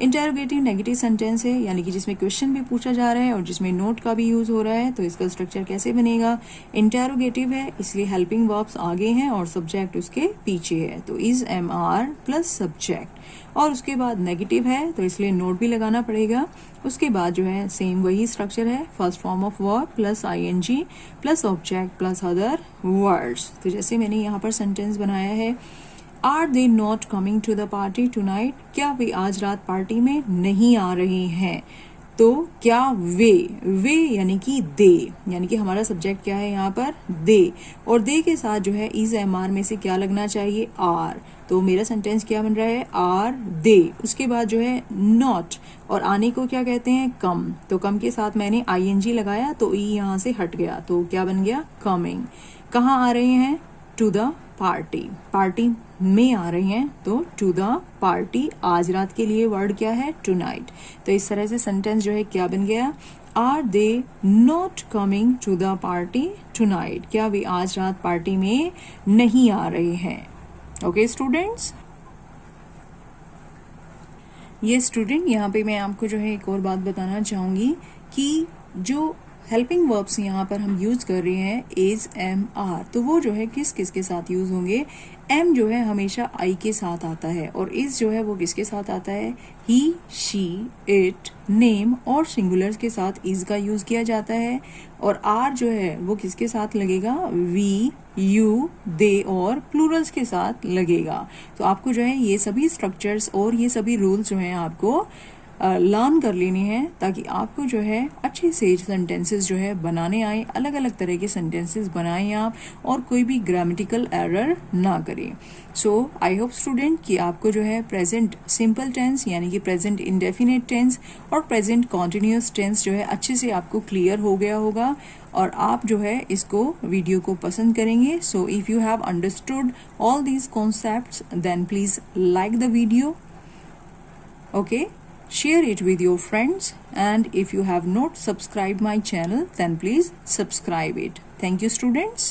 इंटेरोगेटिव नेगेटिव सेंटेंस है यानी कि जिसमें क्वेश्चन भी पूछा जा रहा है और जिसमें नोट का भी यूज हो रहा है। तो इसका स्ट्रक्चर कैसे बनेगा? इंटेरोगेटिव है इसलिए हेल्पिंग वर्ब्स आगे हैं और सब्जेक्ट उसके पीछे है, तो is am are plus subject. और उसके बाद नेगेटिव है तो इसलिए नोट भी लगाना पड़ेगा। उसके बाद जो है सेम वही स्ट्रक्चर है, first form of verb plus ING plus object plus other words. तो जैसे मैंने यहाँ पर सेंटेंस बनाया है, are they not coming to the party tonight, क्या वे आज रात पार्टी में नहीं आ रहे हैं? तो क्या वे यानी कि दे, यानी कि हमारा सब्जेक्ट क्या है यहाँ पर? दे। और दे के साथ जो है इज एम आर में से क्या लगना चाहिए? आर। तो मेरा सेंटेंस क्या बन रहा है? Are they. उसके बाद जो है नॉट, और आने को क्या कहते हैं? कम। तो कम के साथ मैंने आईएनजी लगाया तो ई यहाँ से हट गया, तो क्या बन गया? कमिंग। कहाँ आ रहे हैं? टू द पार्टी, पार्टी में आ रहे हैं तो टू द पार्टी। आज रात के लिए वर्ड क्या है? टुनाइट। तो इस तरह से सेंटेंस जो है क्या बन गया? Are they not coming to the party tonight, क्या वे आज रात पार्टी में नहीं आ रहे हैं? Okay students. ये स्टूडेंट यहाँ पे मैं आपको जो है एक और बात बताना चाहूंगी कि जो हेल्पिंग वर्ब्स यहाँ पर हम यूज कर रहे हैं इज एम आर, तो वो जो है किस किस के साथ यूज होंगे? एम जो है हमेशा आई के साथ आता है और इज जो है वो किसके साथ आता है? ही, शी, इट, नेम और सिंगुलर्स के साथ इज का यूज किया जाता है। और आर जो है वो किसके साथ लगेगा? वी, यू, दे और प्लूरल्स के साथ लगेगा। तो आपको जो है ये सभी स्ट्रक्चर्स और ये सभी रूल्स जो है आपको लर्न कर लेने हैं ताकि आपको जो है अच्छे से सेंटेंसेस जो है बनाने आए, अलग अलग तरह के सेंटेंसेस बनाएं आप और कोई भी ग्रामेटिकल एरर ना करें। सो आई होप स्टूडेंट कि आपको जो है प्रेजेंट सिंपल टेंस यानी कि प्रेजेंट इंडेफिनिट टेंस और प्रेजेंट कॉन्टिन्यूअस टेंस जो है अच्छे से आपको क्लियर हो गया होगा और आप जो है इसको वीडियो को पसंद करेंगे। So if you have understood all these concepts then please like the video, okay? Share it with your friends, and if you have not subscribed my channel then please subscribe it. Thank you students.